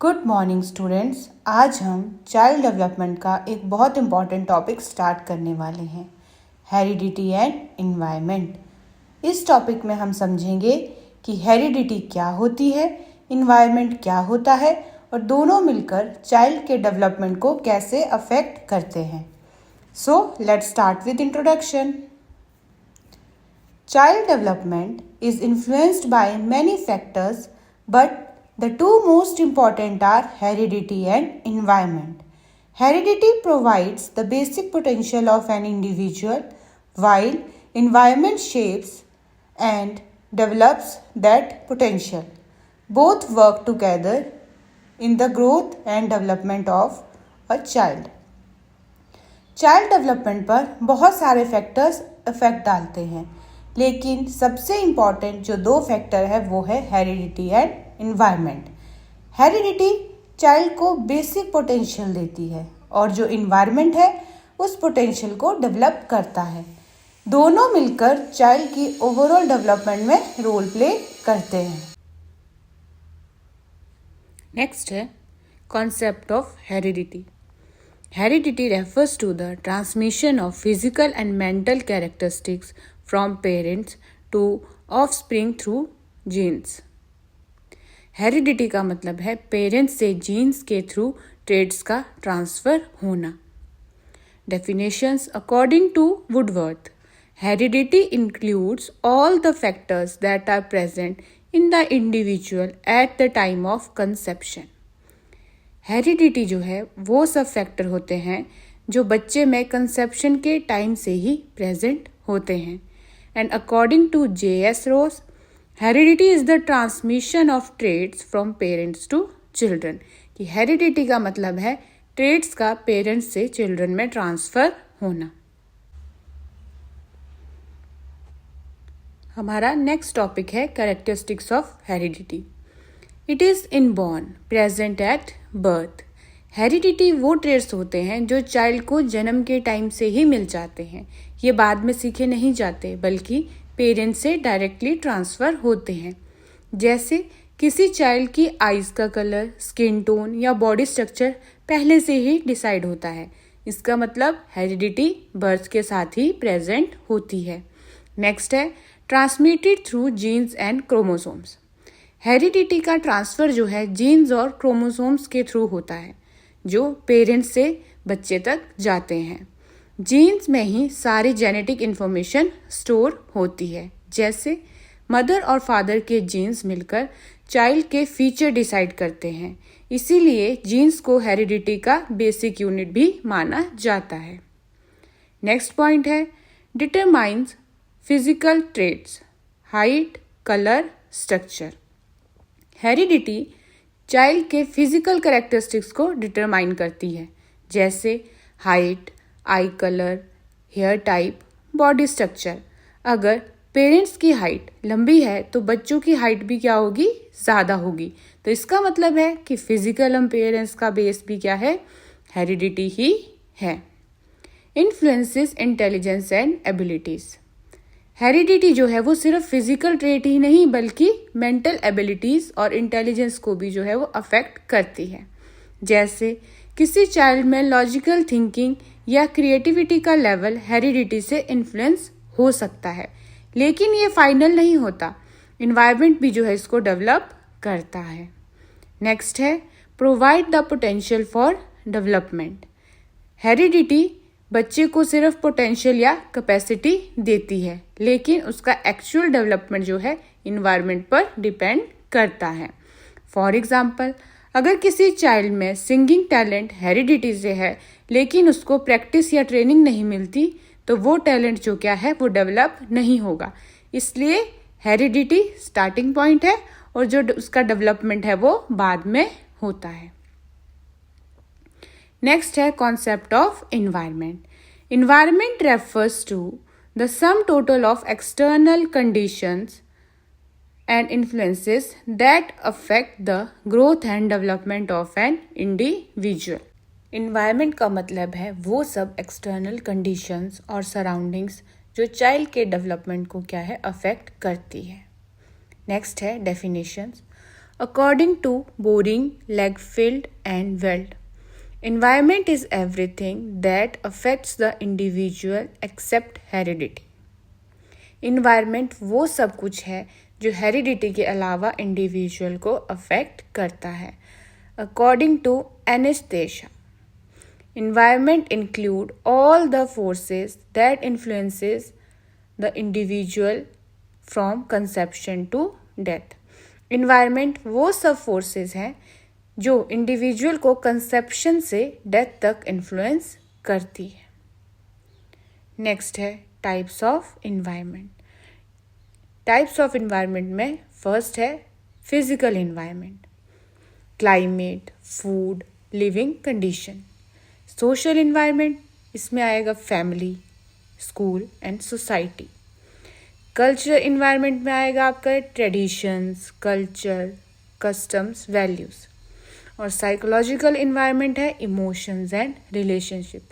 Good morning students. आज हम child development का एक बहुत इम्पॉर्टेंट टॉपिक स्टार्ट करने वाले हैं, हेरिडिटी एंड इन्वायरमेंट। इस टॉपिक में हम समझेंगे कि हेरिडिटी क्या होती है, इन्वायरमेंट क्या होता है और दोनों मिलकर चाइल्ड के डेवलपमेंट को कैसे अफेक्ट करते हैं। So let's start with introduction. Child development is influenced by many factors, but the two most important are heredity and environment. Heredity provides the basic potential of an individual, while environment shapes and develops that potential. Both work together in the growth and development of a child. Child development पर बहुत सारे factors effect डालते हैं, लेकिन सबसे important जो दो factor है वो है heredity and environment. Heredity child को बेसिक पोटेंशियल देती है और जो इन्वायरमेंट है उस पोटेंशियल को डेवलप करता है। दोनों मिलकर चाइल्ड की ओवरऑल डेवलपमेंट में रोल प्ले करते हैं। नेक्स्ट है concept of heredity. Heredity refers to the transmission of physical and mental characteristics from parents to offspring through genes. Heredity का मतलब है पेरेंट्स से जीन्स के थ्रू ट्रेड्स का ट्रांसफर होना। Definitions according to Woodworth, heredity includes all the factors that are present in the individual at the time of conception. Heredity जो है वो सब फैक्टर होते हैं जो बच्चे में कंसेप्शन के टाइम से ही प्रेजेंट होते हैं। And according to J.S. Ross, heredity is the transmission of traits from parents to children. कि हेरिडिटी का मतलब है ट्रेड्स का पेरेंट्स से चिल्ड्रन में ट्रांसफर होना। हमारा नेक्स्ट टॉपिक है characteristics of heredity. It is inborn, present at birth. Heredity वो ट्रेड्स होते हैं जो चाइल्ड को जन्म के टाइम से ही मिल जाते हैं। ये बाद में सीखे नहीं जाते बल्कि पेरेंट्स से डायरेक्टली ट्रांसफ़र होते हैं। जैसे किसी चाइल्ड की आइज़ का कलर, स्किन टोन या बॉडी स्ट्रक्चर पहले से ही डिसाइड होता है। इसका मतलब हेरिडिटी बर्थ के साथ ही प्रेजेंट होती है। नेक्स्ट है transmitted through genes and chromosomes. Heredity का ट्रांसफ़र जो है जीन्स और क्रोमोसोम्स के थ्रू होता है जो पेरेंट्स से बच्चे तक जाते हैं। जीन्स में ही सारी जेनेटिक इन्फॉर्मेशन स्टोर होती है। जैसे मदर और फादर के जीन्स मिलकर चाइल्ड के फीचर डिसाइड करते हैं, इसीलिए जीन्स को हेरिडिटी का बेसिक यूनिट भी माना जाता है। नेक्स्ट पॉइंट है determines physical traits, height, colour, structure. Heredity child के फिजिकल कैरेक्टरिस्टिक्स को डिटरमाइन करती है, जैसे height, eye colour, hair type, body structure. अगर पेरेंट्स की हाइट लंबी है तो बच्चों की हाइट भी क्या होगी, ज़्यादा होगी। तो इसका मतलब है कि फिजिकल अपीयरेंस का बेस भी क्या है, हेरिडिटी ही है। Influences intelligence and abilities. Heredity जो है वो सिर्फ फिजिकल ट्रेट ही नहीं बल्कि मेंटल एबिलिटीज़ और इंटेलिजेंस को भी जो है वो अफेक्ट करती है। जैसे किसी चाइल्ड में लॉजिकल थिंकिंग या क्रिएटिविटी का लेवल हेरिडिटी से इन्फ्लुएंस हो सकता है, लेकिन ये फाइनल नहीं होता। इन्वायरमेंट भी जो है इसको डेवलप करता है। नेक्स्ट है provide the potential for development. Heredity बच्चे को सिर्फ पोटेंशियल या कैपेसिटी देती है, लेकिन उसका एक्चुअल डेवलपमेंट जो है इन्वायरमेंट पर डिपेंड करता है। फॉर एग्जाम्पल, अगर किसी चाइल्ड में सिंगिंग टैलेंट हेरिडिटी से है लेकिन उसको प्रैक्टिस या ट्रेनिंग नहीं मिलती तो वो टैलेंट जो क्या है वो डेवलप नहीं होगा। इसलिए हेरिडिटी स्टार्टिंग पॉइंट है और जो उसका डेवलपमेंट है वो बाद में होता है। नेक्स्ट है concept of environment. Environment refers to the sum total of external conditions and influences that affect the growth and development of an individual. Environment का मतलब है वो सब एक्सटर्नल कंडीशंस और सराउंडिंग्स जो चाइल्ड के डेवलपमेंट को क्या है अफेक्ट करती है। नेक्स्ट है definitions. According to Boring, Legfield and Weld, environment is everything that affects the individual except heredity. Environment वो सब कुछ है जो हेरिडिटी के अलावा इंडिविजुअल को अफेक्ट करता है. According to Anastasia, environment include all the forces that influences the individual from conception to death. Environment वो सब forces हैं जो इंडिविजुअल को कंसेप्शन से डेथ तक इन्फ्लुएंस करती है. नेक्स्ट है types of environment. Types of environment में फर्स्ट है physical environment, climate, food, living condition. Social environment, इसमें आएगा family, school and society. Cultural environment में आएगा आपका ट्रेडिशंस, कल्चर, कस्टम्स, वैल्यूज़. और साइकोलॉजिकल इन्वायरमेंट है इमोशंस एंड रिलेशनशिप.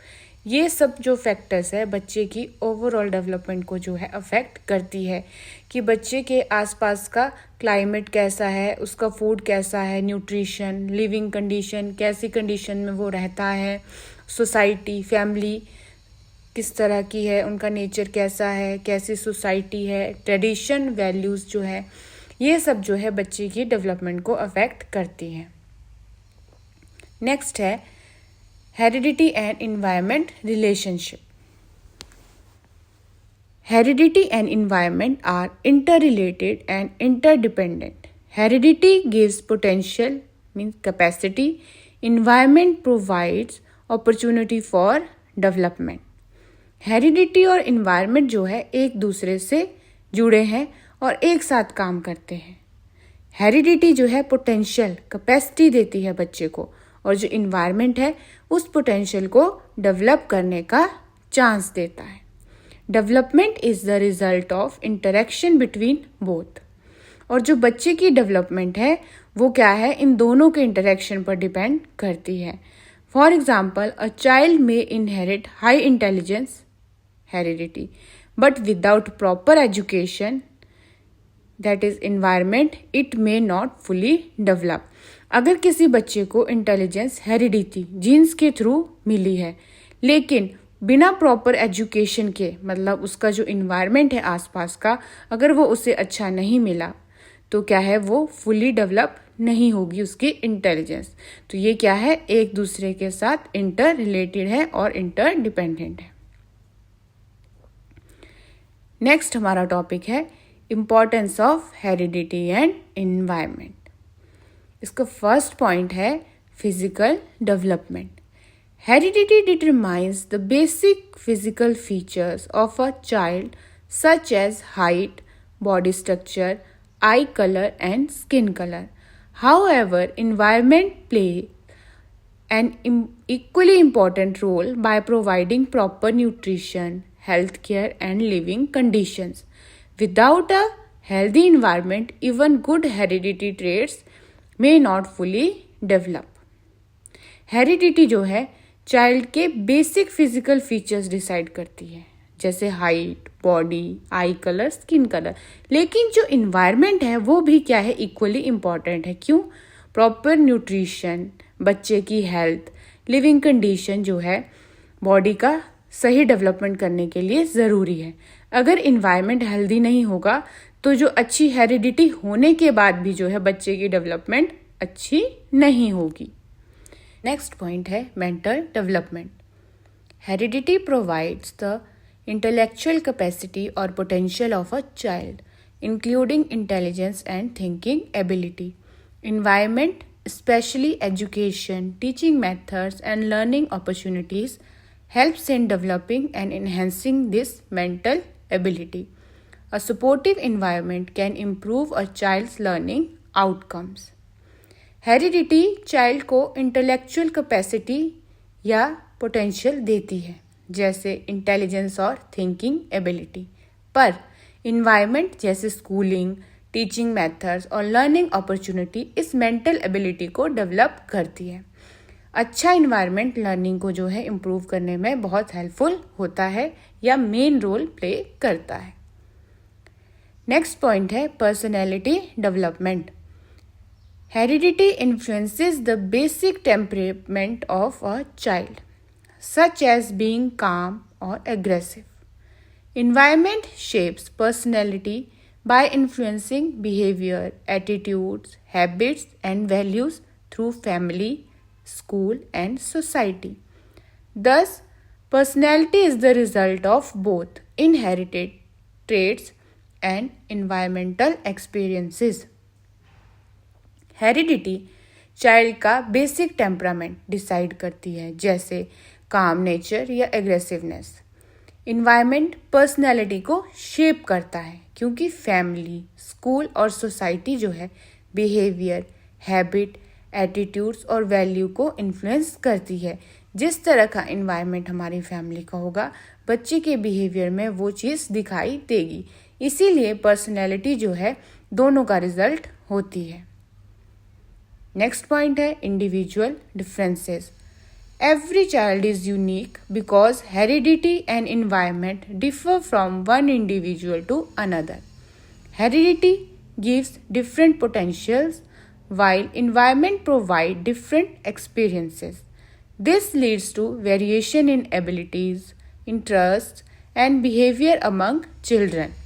ये सब जो फैक्टर्स है बच्चे की ओवरऑल डेवलपमेंट को जो है अफेक्ट करती है कि बच्चे के आसपास का क्लाइमेट कैसा है, उसका फूड कैसा है, न्यूट्रिशन, लिविंग कंडीशन, कैसी कंडीशन में वो रहता है, सोसाइटी, फैमिली किस तरह की है, उनका नेचर कैसा है, कैसी सोसाइटी है, ट्रेडिशन, वैल्यूज़ जो है, ये सब जो है बच्चे की डेवलपमेंट को अफेक्ट करती हैं. नेक्स्ट है heredity and environment relationship. Heredity and environment are interrelated and interdependent. Heredity gives potential means capacity. Environment provides opportunity for development. Heredity और इन्वायरमेंट जो है एक दूसरे से जुड़े हैं और एक साथ काम करते हैं. हेरिडिटी जो है पोटेंशियल कैपेसिटी देती है बच्चे को, और जो इन्वायरमेंट है उस पोटेंशियल को डेवलप करने का चांस देता है. Development is the result of interaction between both. और जो बच्चे की डेवलपमेंट है वो क्या है, इन दोनों के इंटरेक्शन पर डिपेंड करती है. For example, a child may inherit high intelligence heredity but without proper education that is environment it may not fully develop. अगर किसी बच्चे को इंटेलिजेंस हेरिडिटी जीन्स के थ्रू मिली है लेकिन बिना प्रॉपर एजुकेशन के, मतलब उसका जो इन्वायरमेंट है आसपास का, अगर वो उसे अच्छा नहीं मिला तो क्या है, वो फुली डेवलप नहीं होगी उसकी इंटेलिजेंस. तो ये क्या है, एक दूसरे के साथ इंटर रिलेटेड है और इंटर डिपेंडेंट है. नेक्स्ट हमारा टॉपिक है importance of heredity and environment. इसका फर्स्ट पॉइंट है physical development. Heredity determines the basic physical features of a child such as height, body structure, eye color and skin color. However, environment play an equally important role by providing proper nutrition, healthcare and living conditions. Without a healthy environment, even good hereditary traits may not fully develop. Heredity जो है child के basic physical features decide करती है, जैसे height, body, आई colour, skin colour. लेकिन जो environment है वो भी क्या है, इक्वली इम्पॉर्टेंट है. क्यों? प्रॉपर न्यूट्रिशन, बच्चे की हेल्थ, लिविंग कंडीशन जो है बॉडी का सही डेवलपमेंट करने के लिए ज़रूरी है. अगर इन्वायरमेंट हेल्दी नहीं होगा तो जो अच्छी हेरिडिटी होने के बाद भी जो है बच्चे की डेवलपमेंट अच्छी नहीं होगी. नेक्स्ट पॉइंट है mental development. Heredity provides the intellectual capacity or potential of a child, including intelligence and thinking ability. Environment, especially education, teaching methods, and learning opportunities, helps in developing and enhancing this mental ability. A supportive environment can improve a child's learning outcomes. Heredity child को intellectual capacity या potential देती है, जैसे intelligence और thinking ability, पर environment जैसे schooling, teaching methods और learning opportunity इस मेंटल एबिलिटी को डेवलप करती है. अच्छा इन्वायरमेंट लर्निंग को जो है इम्प्रूव करने में बहुत हेल्पफुल होता है या मेन रोल प्ले करता है. नेक्स्ट पॉइंट है personality development. Heredity influences the basic temperament of a child, such as being calm or aggressive. Environment shapes personality by influencing behavior, attitudes, habits, and values through family, school, and society. Thus, personality is the result of both inherited traits and environmental experiences. Heredity child का basic temperament decide करती है, जैसे काम nature या aggressiveness. Environment personality को shape करता है क्योंकि फैमिली, स्कूल और सोसाइटी जो है बिहेवियर, हैबिट, एटीट्यूड्स और वैल्यू को इन्फ्लुएंस करती है. जिस तरह का इन्वायरमेंट हमारी फैमिली का होगा, बच्चे के बिहेवियर में वो चीज़ दिखाई देगी. इसीलिए पर्सनैलिटी जो है दोनों का रिजल्ट होती है. नेक्स्ट पॉइंट है individual differences. Every child is unique because heredity and environment differ from one individual to another. Heredity gives different potentials while environment provides different experiences. This leads to variation in abilities, interests and behavior among children.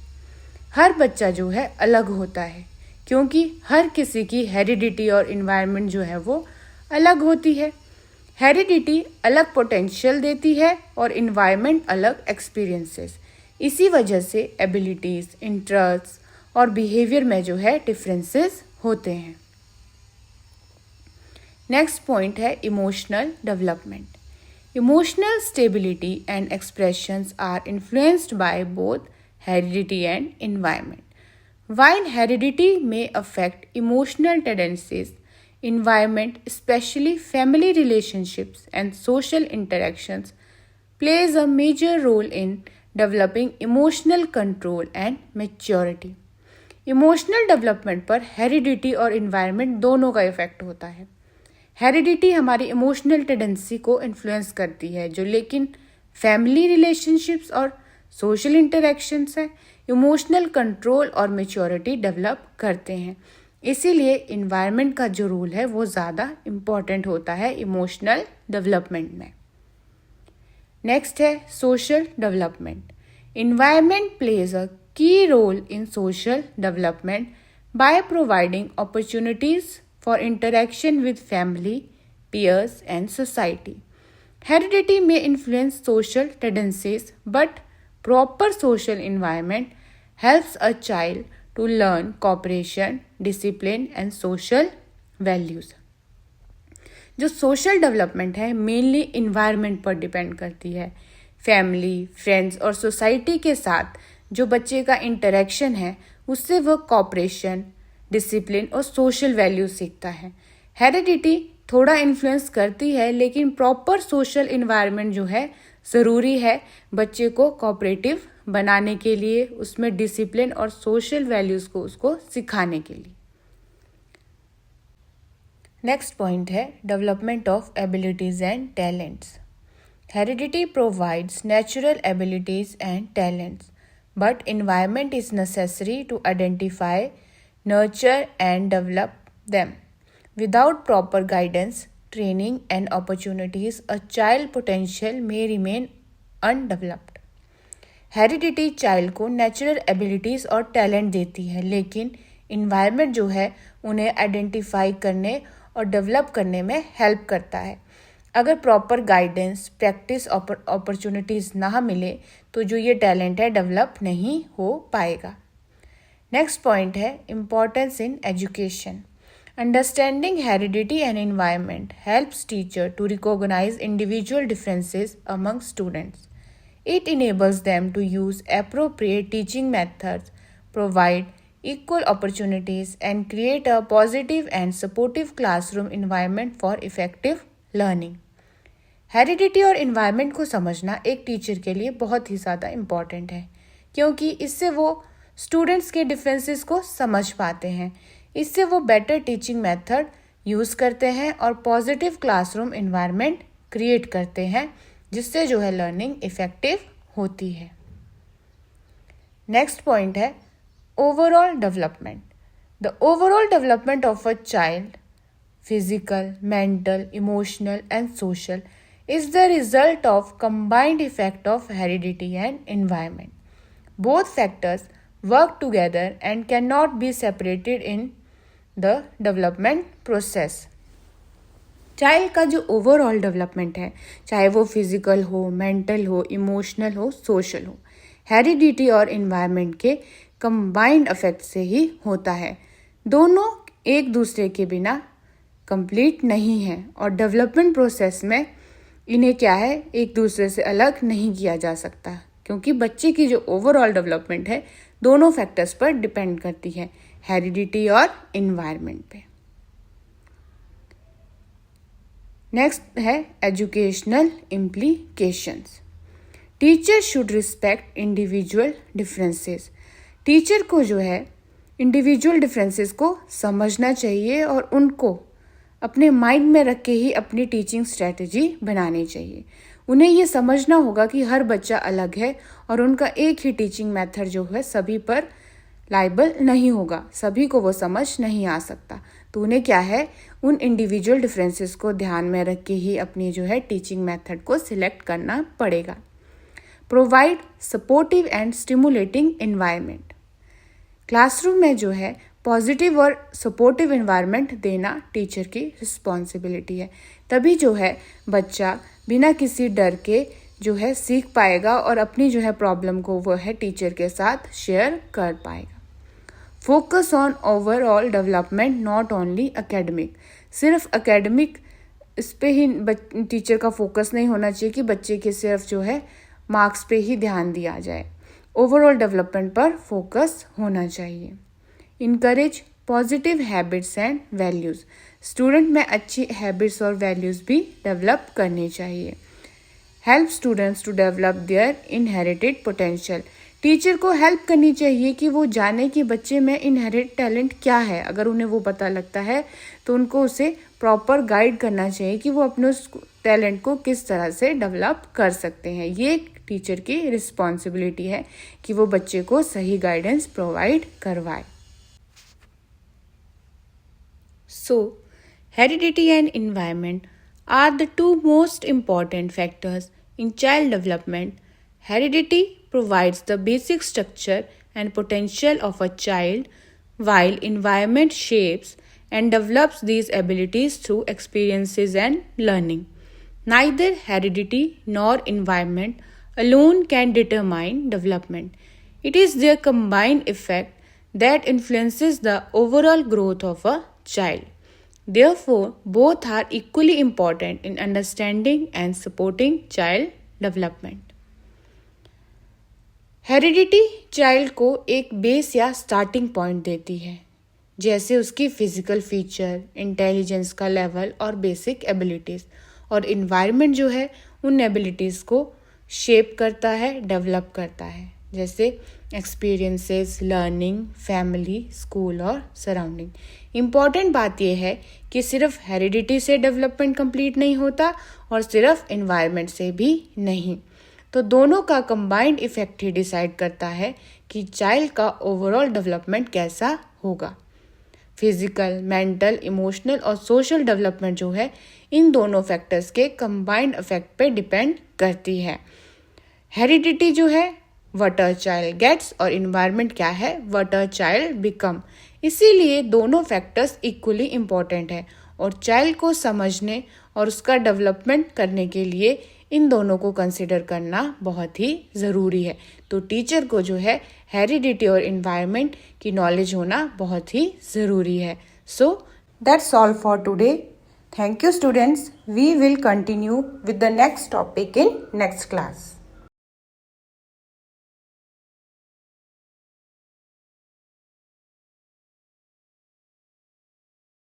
हर बच्चा जो है अलग होता है क्योंकि हर किसी की heredity और इन्वायरमेंट जो है वो अलग होती है. हेरिडिटी अलग पोटेंशियल देती है और इन्वायरमेंट अलग एक्सपीरियंसेस. इसी वजह से एबिलिटीज़, इंटरेस्ट और बिहेवियर में जो है डिफरेंसेस होते हैं. नेक्स्ट पॉइंट है emotional development. Emotional stability and expressions are influenced by both heredity and environment. While heredity may affect emotional tendencies, environment, especially family relationships and social interactions, plays a major role in developing emotional control and maturity. Emotional development पर heredity और environment दोनों का effect होता है. Heredity हमारी emotional tendency को influence करती है, जो लेकिन फैमिली रिलेशनशिप्स और सोशल इंटरेक्शंस है इमोशनल कंट्रोल और मैच्योरिटी डेवलप करते हैं. इसीलिए इन्वायरमेंट का जो रोल है वो ज़्यादा इम्पॉर्टेंट होता है इमोशनल डेवलपमेंट में. नेक्स्ट है social development. Environment plays a key role in social development by providing opportunities for interaction with family, peers and society. Heredity may influence social tendencies, but proper social environment helps a child to learn cooperation, discipline and social values. जो social development है mainly environment पर depend करती है. Family, friends और society के साथ जो बच्चे का इंटरेक्शन है उससे वह कॉपरेशन, डिसिप्लिन और सोशल वैल्यू सीखता है. हेरिडिटी थोड़ा इन्फ्लुएंस करती है, लेकिन प्रॉपर सोशल इन्वायरमेंट जो है ज़रूरी है बच्चे को कोऑपरेटिव बनाने के लिए, उसमें डिसिप्लिन और सोशल वैल्यूज़ को उसको सिखाने के लिए. नेक्स्ट पॉइंट है development of abilities and talents. Heredity provides natural abilities and talents, but environment is necessary to identify, nurture and develop them. Without proper guidance, training and opportunities, a child potential may remain undeveloped. Heredity child को natural abilities और talent देती है, लेकिन environment जो है उन्हें identify करने और डेवलप करने में हेल्प करता है. अगर प्रॉपर गाइडेंस, प्रैक्टिस, अपॉर्चुनिटीज़ ना मिले तो जो ये टैलेंट है डेवलप नहीं हो पाएगा. नेक्स्ट पॉइंट है importance in education. Understanding heredity and environment helps teacher to recognise individual differences among students. It enables them to use appropriate teaching methods, provide equal opportunities, and create a positive and supportive classroom environment for effective learning. Heredity और environment को समझना एक teacher के लिए बहुत ही ज़्यादा important है, क्योंकि इससे वो स्टूडेंट्स के डिफरेंसेस को समझ पाते हैं. इससे वो बेटर टीचिंग मेथड यूज़ करते हैं और पॉजिटिव क्लासरूम इन्वायरमेंट क्रिएट करते हैं, जिससे जो है लर्निंग इफेक्टिव होती है. नेक्स्ट पॉइंट है overall development. The overall development of a child, physical, mental, emotional, and social, is the result of combined effect of heredity and environment. Both factors work together and cannot be separated in the development process. Child का जो overall development है, चाहे वो physical हो, mental हो, emotional हो, social हो, heredity और इन्वायरमेंट के कंबाइंड इफेक्ट से ही होता है. दोनों एक दूसरे के बिना कंप्लीट नहीं है और डेवलपमेंट प्रोसेस में इन्हें क्या है, एक दूसरे से अलग नहीं किया जा सकता, क्योंकि बच्चे की जो ओवरऑल डेवलपमेंट है दोनों फैक्टर्स पर डिपेंड करती है, हेरिडिटी और इन्वायरमेंट पे. नेक्स्ट है educational implications. Teacher should respect individual differences. Teacher को जो है इंडिविजुअल डिफरेंसेस को समझना चाहिए और उनको अपने माइंड में रख के ही अपनी टीचिंग स्ट्रेटजी बनानी चाहिए. उन्हें ये समझना होगा कि हर बच्चा अलग है और उनका एक ही टीचिंग मेथड जो है सभी पर लाइबल नहीं होगा, सभी को वो समझ नहीं आ सकता. तो उन्हें क्या है, उन इंडिविजुअल डिफरेंसेस को ध्यान में रख के ही अपनी जो है टीचिंग मेथड को सिलेक्ट करना पड़ेगा. Provide supportive and stimulating environment. Classroom में जो है पॉजिटिव और सपोर्टिव एनवायरनमेंट देना टीचर की रिस्पॉन्सिबिलिटी है. तभी जो है बच्चा बिना किसी डर के जो है सीख पाएगा और अपनी जो है प्रॉब्लम को वो है टीचर के साथ शेयर कर पाएगा. Focus on overall development, not only academic. सिर्फ एकेडमिक इस पे ही टीचर का फोकस नहीं होना चाहिए कि बच्चे के सिर्फ जो है मार्क्स पे ही ध्यान दिया जाए. ओवरऑल डेवलपमेंट पर फोकस होना चाहिए. Encourage positive habits and values. Student में अच्छी हैबिट्स और वैल्यूज़ भी डेवलप करनी चाहिए. Help students to develop their inherited potential. Teacher को हेल्प करनी चाहिए कि वो जाने कि बच्चे में इनहेरिट टैलेंट क्या है. अगर उन्हें वो पता लगता है तो उनको उसे प्रॉपर गाइड करना चाहिए कि वो अपने उस टैलेंट को किस तरह से डेवलप कर सकते हैं. ये टीचर की रिस्पॉन्सिबिलिटी है कि वो बच्चे को सही गाइडेंस प्रोवाइड करवाए. So, heredity and environment are the two most important factors in child development. Heredity provides the basic structure and potential of a child, while environment shapes and develops these abilities through experiences and learning. Neither heredity nor environment alone can determine development. It is their combined effect that influences the overall growth of a child. Therefore, both are equally important in understanding and supporting child development. Heredity child को एक base या starting point देती है, जैसे उसकी physical feature, intelligence का level और basic abilities. और इन्वायरमेंट जो है उन एबिलिटीज़ को शेप करता है, डेवलप करता है, जैसे एक्सपीरियंसेस, लर्निंग, फैमिली, स्कूल और सराउंडिंग. इम्पॉर्टेंट बात यह है कि सिर्फ हेरिडिटी से डेवलपमेंट कंप्लीट नहीं होता और सिर्फ इन्वायरमेंट से भी नहीं. तो दोनों का कंबाइंड इफेक्ट ही डिसाइड करता है कि चाइल्ड का ओवरऑल डेवलपमेंट कैसा होगा. फिजिकल, मेंटल, इमोशनल और सोशल डेवलपमेंट जो है इन दोनों फैक्टर्स के कंबाइंड इफेक्ट पे डिपेंड करती है. हेरिडिटी जो है व्हाट अ चाइल्ड गेट्स और इन्वायरमेंट क्या है, व्हाट अ चाइल्ड बिकम. इसीलिए दोनों फैक्टर्स इक्वली इम्पॉर्टेंट है और चाइल्ड को समझने और उसका डेवलपमेंट करने के लिए इन दोनों को कंसिडर करना बहुत ही ज़रूरी है. तो टीचर को जो है हेरिडिटी और इन्वायरमेंट की नॉलेज होना बहुत ही ज़रूरी है. So that's all for today. Thank you students. We will continue with the next topic in next class.